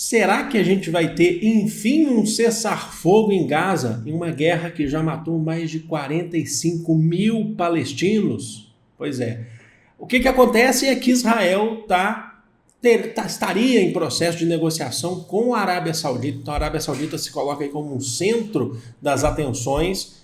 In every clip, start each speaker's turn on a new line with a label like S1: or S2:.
S1: Será que a gente vai ter, enfim, um cessar-fogo em Gaza, em uma guerra que já matou mais de 45 mil palestinos? Pois é. O que acontece é que Israel estaria em processo de negociação com a Arábia Saudita. Então a Arábia Saudita se coloca aí como um centro das atenções,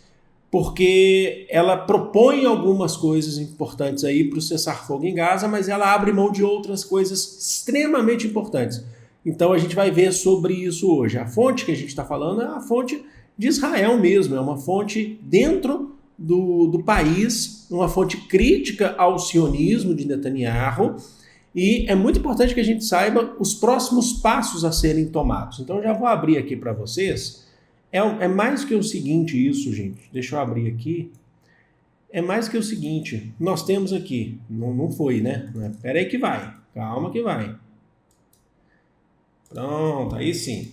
S1: porque ela propõe algumas coisas importantes aí para o cessar-fogo em Gaza, mas ela abre mão de outras coisas extremamente importantes. Então a gente vai ver sobre isso hoje. A fonte que a gente está falando é a fonte de Israel mesmo, é uma fonte dentro do país, uma fonte crítica ao sionismo de Netanyahu, e é muito importante que a gente saiba os próximos passos a serem tomados. Então eu já vou abrir aqui para vocês. É mais que o seguinte isso, gente. Deixa eu abrir aqui. É mais que o seguinte. Nós temos aqui. Não foi, né? Espera aí que vai. Calma que vai. Pronto, aí sim.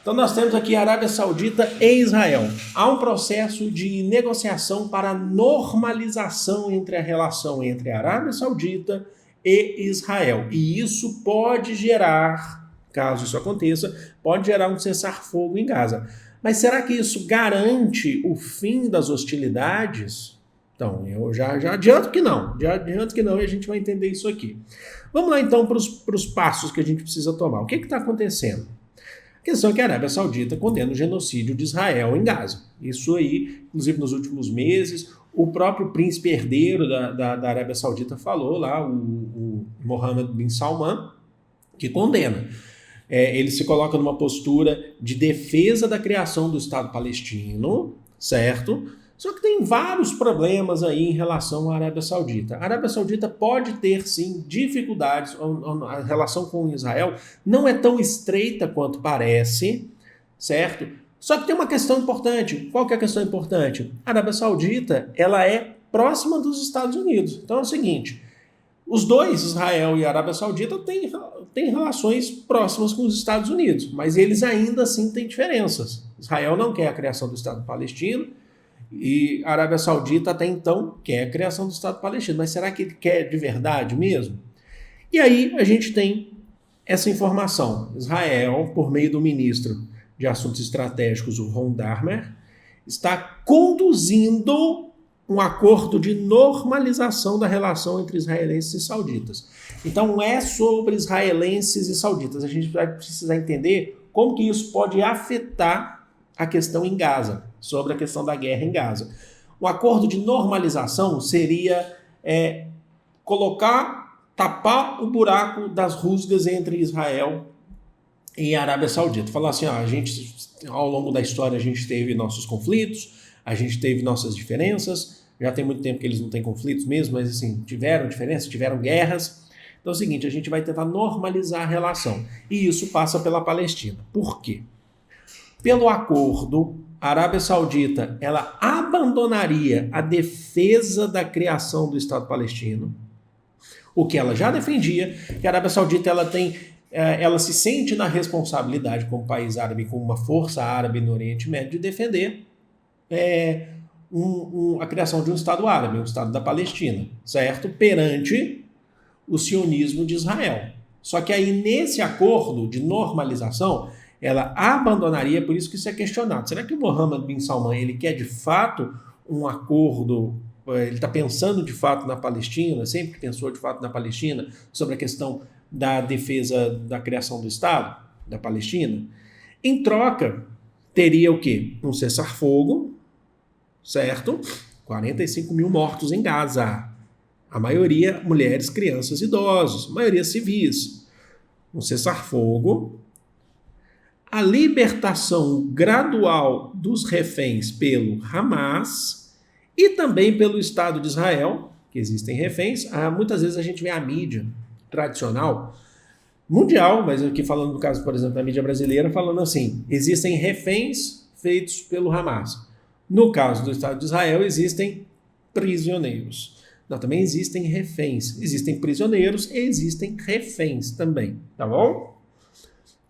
S1: Então nós temos aqui Arábia Saudita e Israel. Há um processo de negociação para normalização entre a relação entre a Arábia Saudita e Israel. E isso pode gerar, caso isso aconteça, pode gerar um cessar-fogo em Gaza. Mas será que isso garante o fim das hostilidades? Então, eu já adianto que não. Já adianto que não e a gente vai entender isso aqui. Vamos lá então para os passos que a gente precisa tomar. O que está acontecendo? A questão é que a Arábia Saudita condena o genocídio de Israel em Gaza. Isso aí, inclusive nos últimos meses, o próprio príncipe herdeiro da Arábia Saudita falou lá, o Mohammed bin Salman, que condena. Ele se coloca numa postura de defesa da criação do Estado palestino, certo? Só que tem vários problemas aí em relação à Arábia Saudita. A Arábia Saudita pode ter, sim, dificuldades. A relação com Israel não é tão estreita quanto parece, certo? Só que tem uma questão importante. Qual que é a questão importante? A Arábia Saudita, ela é próxima dos Estados Unidos. Então é o seguinte, os dois, Israel e a Arábia Saudita, têm relações próximas com os Estados Unidos, mas eles ainda assim têm diferenças. Israel não quer a criação do Estado palestino, e a Arábia Saudita até então quer a criação do Estado palestino. Mas será que ele quer de verdade mesmo? E aí a gente tem essa informação. Israel, por meio do ministro de Assuntos Estratégicos, o Ron Dermer, está conduzindo um acordo de normalização da relação entre israelenses e sauditas. Então não é sobre israelenses e sauditas. A gente vai precisar entender como que isso pode afetar a questão em Gaza, sobre a questão da guerra em Gaza. O acordo de normalização seria tapar o buraco das rusgas entre Israel e a Arábia Saudita. Falar assim, a gente, ao longo da história, a gente teve nossos conflitos, a gente teve nossas diferenças, já tem muito tempo que eles não têm conflitos mesmo, mas assim, tiveram diferenças, tiveram guerras. Então é o seguinte, a gente vai tentar normalizar a relação. E isso passa pela Palestina. Por quê? Pelo acordo, a Arábia Saudita ela abandonaria a defesa da criação do Estado palestino, o que ela já defendia, que a Arábia Saudita ela se sente na responsabilidade como país árabe, como uma força árabe no Oriente Médio, de defender a criação de um Estado árabe, um Estado da Palestina, certo? Perante o sionismo de Israel. Só que aí nesse acordo de normalização, ela abandonaria, por isso que isso é questionado. Será que o Mohammed bin Salman ele quer de fato um acordo, ele está pensando de fato na Palestina, sempre pensou de fato na Palestina, sobre a questão da defesa da criação do Estado da Palestina? Em troca, teria o quê? Um cessar-fogo, certo? 45 mil mortos em Gaza. A maioria mulheres, crianças, idosos, a maioria civis. Um cessar-fogo, a libertação gradual dos reféns pelo Hamas e também pelo Estado de Israel, que existem reféns. Muitas vezes a gente vê a mídia tradicional, mundial, mas aqui falando do caso, por exemplo, da mídia brasileira, falando assim, existem reféns feitos pelo Hamas. No caso do Estado de Israel, existem prisioneiros. Não, também existem reféns. Existem prisioneiros e existem reféns também, tá bom?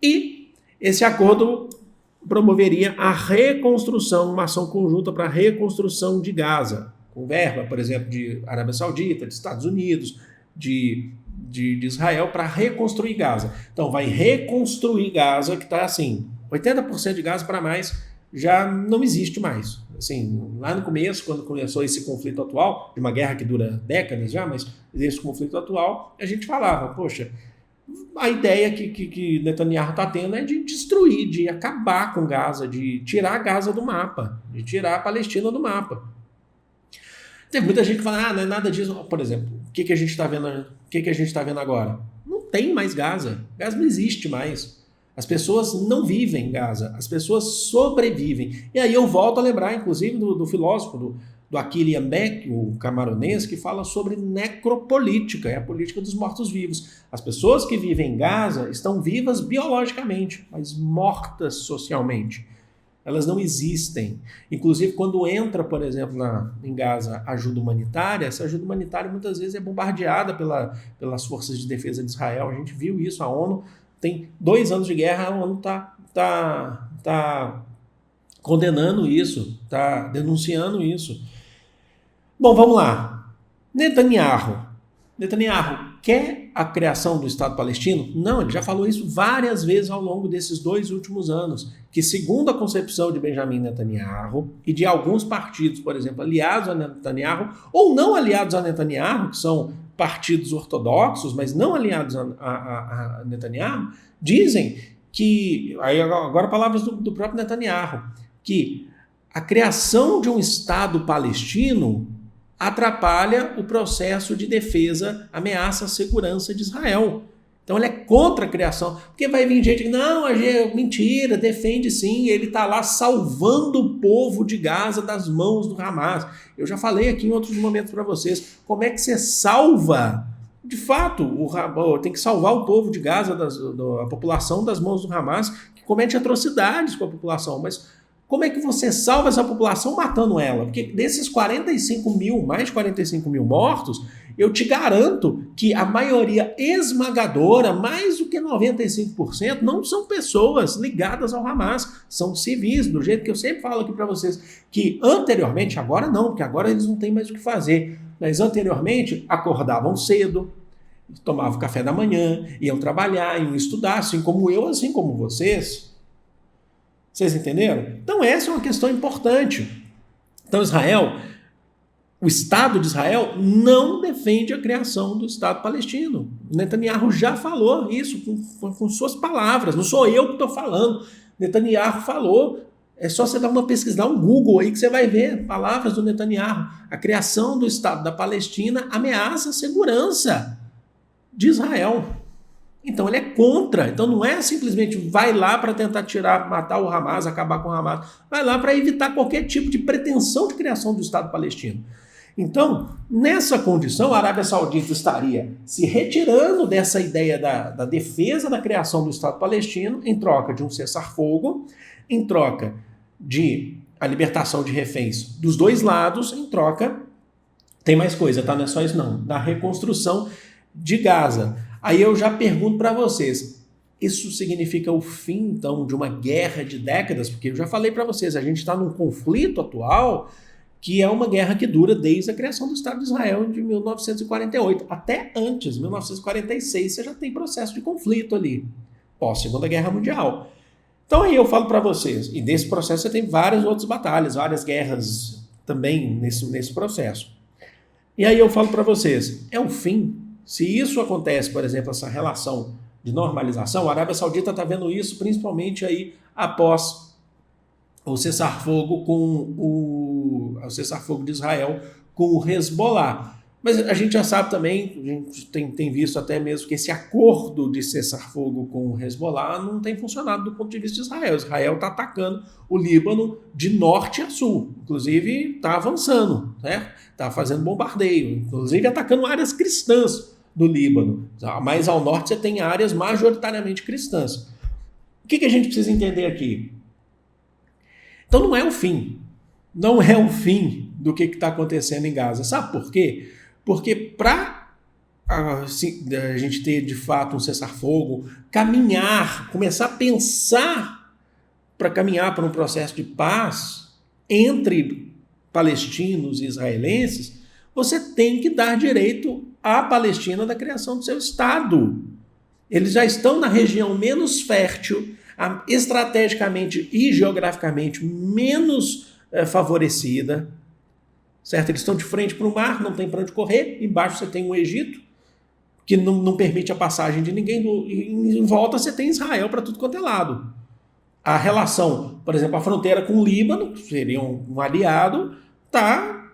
S1: E esse acordo promoveria a reconstrução, uma ação conjunta para a reconstrução de Gaza, com verba, por exemplo, de Arábia Saudita, de Estados Unidos, de de Israel para reconstruir Gaza. Então, vai reconstruir Gaza, que está assim, 80% de Gaza para mais já não existe mais. Assim, lá no começo, quando começou esse conflito atual, de uma guerra que dura décadas já, mas esse conflito atual, a gente falava, poxa, a ideia que Netanyahu está tendo é de destruir, de acabar com Gaza, de tirar Gaza do mapa, de tirar a Palestina do mapa. Tem muita gente que fala, não é nada disso. Por exemplo, o que a gente está vendo, vendo agora? Não tem mais Gaza. Gaza não existe mais. As pessoas não vivem em Gaza, as pessoas sobrevivem. E aí eu volto a lembrar, inclusive, do filósofo, do Achille Mbembe, o camaronês, que fala sobre necropolítica, é a política dos mortos-vivos. As pessoas que vivem em Gaza estão vivas biologicamente, mas mortas socialmente. Elas não existem. Inclusive, quando entra, por exemplo, em Gaza ajuda humanitária, essa ajuda humanitária muitas vezes é bombardeada pelas forças de defesa de Israel. A gente viu isso, a ONU tem 2 anos de guerra, a ONU está condenando isso, está denunciando isso. Bom, vamos lá. Netanyahu quer a criação do Estado palestino? Não, ele já falou isso várias vezes ao longo desses 2 últimos anos, que segundo a concepção de Benjamin Netanyahu e de alguns partidos, por exemplo, aliados a Netanyahu, ou não aliados a Netanyahu, que são partidos ortodoxos, mas não aliados a Netanyahu, dizem que, aí agora palavras do próprio Netanyahu, que a criação de um Estado palestino atrapalha o processo de defesa, ameaça a segurança de Israel. Então ele é contra a criação, porque vai vir gente que, não, mentira, defende sim, ele está lá salvando o povo de Gaza das mãos do Hamas. Eu já falei aqui em outros momentos para vocês, como é que você salva, de fato, tem que salvar o povo de Gaza, a população das mãos do Hamas, que comete atrocidades com a população, mas como é que você salva essa população matando ela? Porque desses 45 mil, mais de 45 mil mortos, eu te garanto que a maioria esmagadora, mais do que 95%, não são pessoas ligadas ao Hamas, são civis, do jeito que eu sempre falo aqui para vocês, que anteriormente, agora não, porque agora eles não têm mais o que fazer, mas anteriormente acordavam cedo, tomavam café da manhã, iam trabalhar, iam estudar, assim como eu, assim como vocês. Vocês entenderam? Então essa é uma questão importante. Então o Estado de Israel não defende a criação do Estado palestino. Netanyahu já falou isso com suas palavras, não sou eu que estou falando. Netanyahu falou, é só você dar uma pesquisa, dar um Google aí que você vai ver palavras do Netanyahu. A criação do Estado da Palestina ameaça a segurança de Israel. Então ele é contra, então não é simplesmente vai lá para tentar matar o Hamas, acabar com o Hamas, vai lá para evitar qualquer tipo de pretensão de criação do Estado palestino. Então, nessa condição, a Arábia Saudita estaria se retirando dessa ideia da defesa da criação do Estado palestino em troca de um cessar-fogo, em troca de a libertação de reféns dos 2 lados, em troca, tem mais coisa, tá? Não é só isso não, da reconstrução de Gaza. Aí eu já pergunto para vocês, isso significa o fim, então, de uma guerra de décadas? Porque eu já falei para vocês, a gente está num conflito atual que é uma guerra que dura desde a criação do Estado de Israel de 1948. Até antes, 1946, você já tem processo de conflito ali, pós-Segunda Guerra Mundial. Então aí eu falo para vocês, e nesse processo você tem várias outras batalhas, várias guerras também nesse processo. E aí eu falo para vocês, é o fim? Se isso acontece, por exemplo, essa relação de normalização, a Arábia Saudita está vendo isso principalmente aí após o cessar-fogo o cessar-fogo de Israel com o Hezbollah. Mas a gente já sabe também, a gente tem visto até mesmo que esse acordo de cessar-fogo com o Hezbollah não tem funcionado do ponto de vista de Israel. Israel está atacando o Líbano de norte a sul, inclusive está avançando, né? Está fazendo bombardeio, inclusive atacando áreas cristãs do Líbano. Mais ao norte você tem áreas majoritariamente cristãs. O que a gente precisa entender aqui? Então não é o fim. Não é o fim do que está acontecendo em Gaza. Sabe por quê? Porque para a gente ter de fato um cessar-fogo, caminhar, começar a pensar para caminhar para um processo de paz entre palestinos e israelenses, você tem que dar direito à Palestina da criação do seu Estado. Eles já estão na região menos fértil, estrategicamente e geograficamente menos favorecida, certo? Eles estão de frente para o mar, não tem para onde correr, embaixo você tem o Egito, que não permite a passagem de ninguém, em volta você tem Israel para tudo quanto é lado. A relação, por exemplo, a fronteira com o Líbano, que seria um aliado, está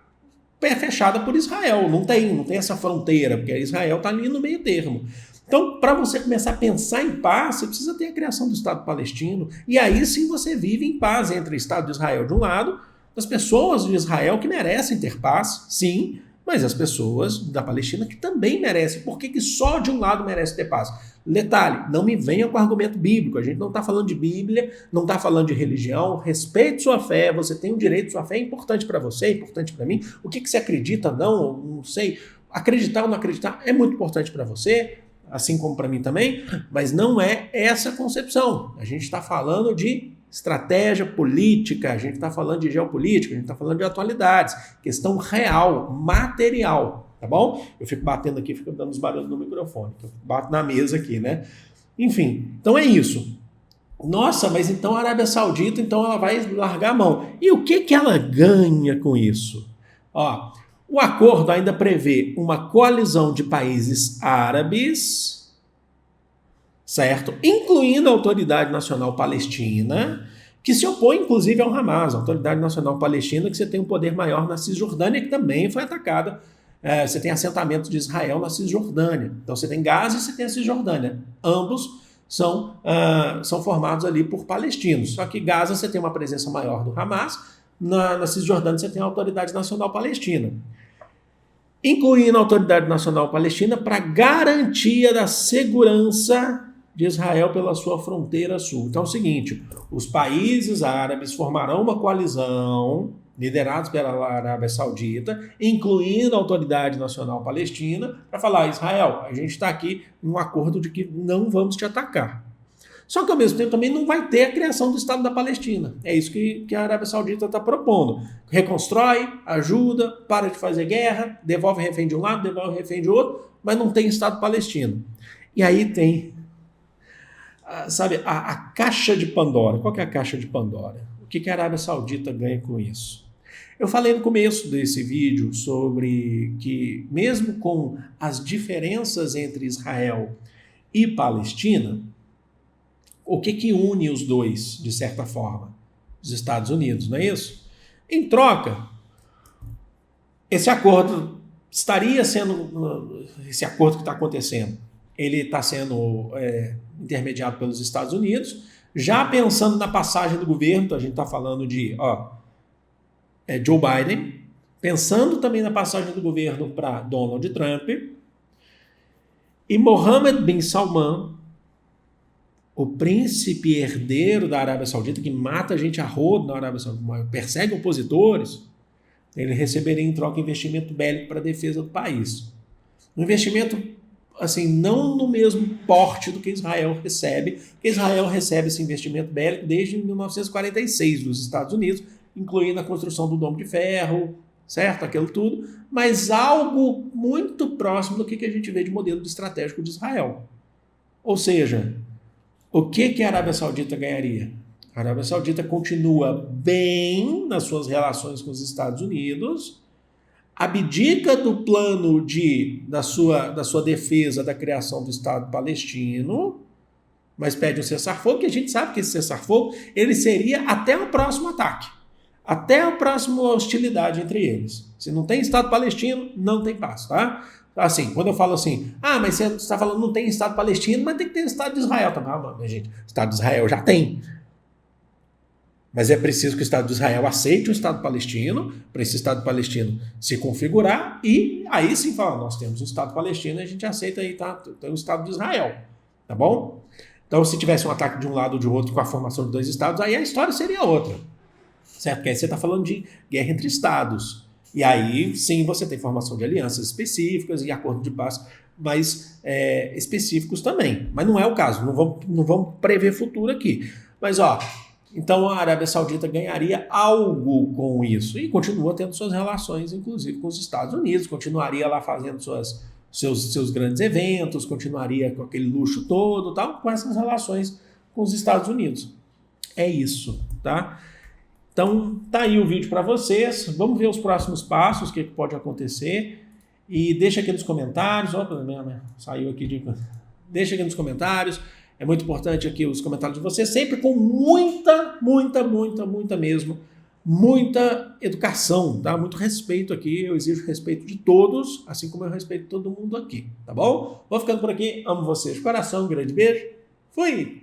S1: fechada por Israel, não tem essa fronteira, porque Israel está ali no meio termo. Então, para você começar a pensar em paz, você precisa ter a criação do Estado palestino, e aí sim você vive em paz entre o Estado de Israel de um lado, as pessoas de Israel que merecem ter paz, sim, mas as pessoas da Palestina que também merecem. Por que só de um lado merece ter paz? Detalhe, não me venha com argumento bíblico, a gente não está falando de Bíblia, não está falando de religião, respeite sua fé, você tem o direito, sua fé é importante para você, é importante para mim, o que você acredita, não sei, acreditar ou não acreditar é muito importante para você, assim como para mim também, mas não é essa concepção. A gente está falando de estratégia política, a gente está falando de geopolítica, a gente está falando de atualidades, questão real, material, tá bom? Eu fico batendo aqui, fico dando os barulhos no microfone, eu bato na mesa aqui, né? Enfim, então é isso. Nossa, mas então a Arábia Saudita, então ela vai largar a mão. E o que ela ganha com isso? Ó, o acordo ainda prevê uma coalizão de países árabes, certo? Incluindo a Autoridade Nacional Palestina, que se opõe inclusive ao Hamas, a Autoridade Nacional Palestina, que você tem um poder maior na Cisjordânia, que também foi atacada. Você tem assentamentos de Israel na Cisjordânia. Então você tem Gaza e você tem a Cisjordânia. Ambos são formados ali por palestinos. Só que Gaza você tem uma presença maior do Hamas, na Cisjordânia você tem a Autoridade Nacional Palestina. Incluindo a Autoridade Nacional Palestina para garantia da segurança de Israel pela sua fronteira sul. Então é o seguinte, os países árabes formarão uma coalizão, liderados pela Arábia Saudita, incluindo a Autoridade Nacional Palestina, para falar, Israel, a gente está aqui num acordo de que não vamos te atacar. Só que ao mesmo tempo também não vai ter a criação do Estado da Palestina. É isso que a Arábia Saudita está propondo. Reconstrói, ajuda, para de fazer guerra, devolve refém de um lado, devolve refém de outro, mas não tem Estado palestino. E aí tem, sabe, a caixa de Pandora. Qual que é a caixa de Pandora? O que a Arábia Saudita ganha com isso? Eu falei no começo desse vídeo sobre que, mesmo com as diferenças entre Israel e Palestina, o que une os dois, de certa forma? Os Estados Unidos, não é isso? Em troca, esse acordo estaria sendo, esse acordo que está acontecendo, ele está sendo intermediado pelos Estados Unidos, já pensando na passagem do governo, então a gente está falando de Joe Biden, pensando também na passagem do governo para Donald Trump, e Mohammed bin Salman, o príncipe herdeiro da Arábia Saudita, que mata gente a rodo na Arábia Saudita, persegue opositores, ele receberia em troca investimento bélico para a defesa do país. Um investimento, assim, não no mesmo porte do que Israel recebe, porque Israel recebe esse investimento bélico desde 1946 dos Estados Unidos, incluindo a construção do Domo de Ferro, certo? Aquilo tudo, mas algo muito próximo do que a gente vê de modelo estratégico de Israel. Ou seja, o que a Arábia Saudita ganharia? A Arábia Saudita continua bem nas suas relações com os Estados Unidos, abdica do plano da sua defesa da criação do Estado palestino, mas pede um cessar-fogo, que a gente sabe que esse cessar-fogo ele seria até o próximo ataque, até a próxima hostilidade entre eles. Se não tem Estado palestino, não tem paz, tá? Assim, quando eu falo assim, mas você está falando não tem Estado palestino, mas tem que ter Estado de Israel também. Mas, gente, Estado de Israel já tem. Mas é preciso que o Estado de Israel aceite o Estado palestino, para esse Estado palestino se configurar, e aí sim fala, nós temos o Estado palestino e a gente aceita aí, tá? Tem o Estado de Israel, tá bom? Então, se tivesse um ataque de um lado ou de outro com a formação de dois Estados, aí a história seria outra, certo? Porque aí você está falando de guerra entre Estados. E aí, sim, você tem formação de alianças específicas e acordo de paz mais específicos também. Mas não é o caso, não vamos prever futuro aqui. Mas, Então a Arábia Saudita ganharia algo com isso e continua tendo suas relações, inclusive com os Estados Unidos, continuaria lá fazendo seus grandes eventos, continuaria com aquele luxo todo, tal, com essas relações com os Estados Unidos. É isso, tá? Então tá aí o vídeo para vocês. Vamos ver os próximos passos, o que pode acontecer. E deixa aqui nos comentários. Opa, saiu aqui de... Deixa aqui nos comentários. É muito importante aqui os comentários de vocês, sempre com muita mesmo, muita educação, tá? Muito respeito aqui, eu exijo respeito de todos, assim como eu respeito todo mundo aqui, tá bom? Vou ficando por aqui, amo vocês de coração, um grande beijo, fui!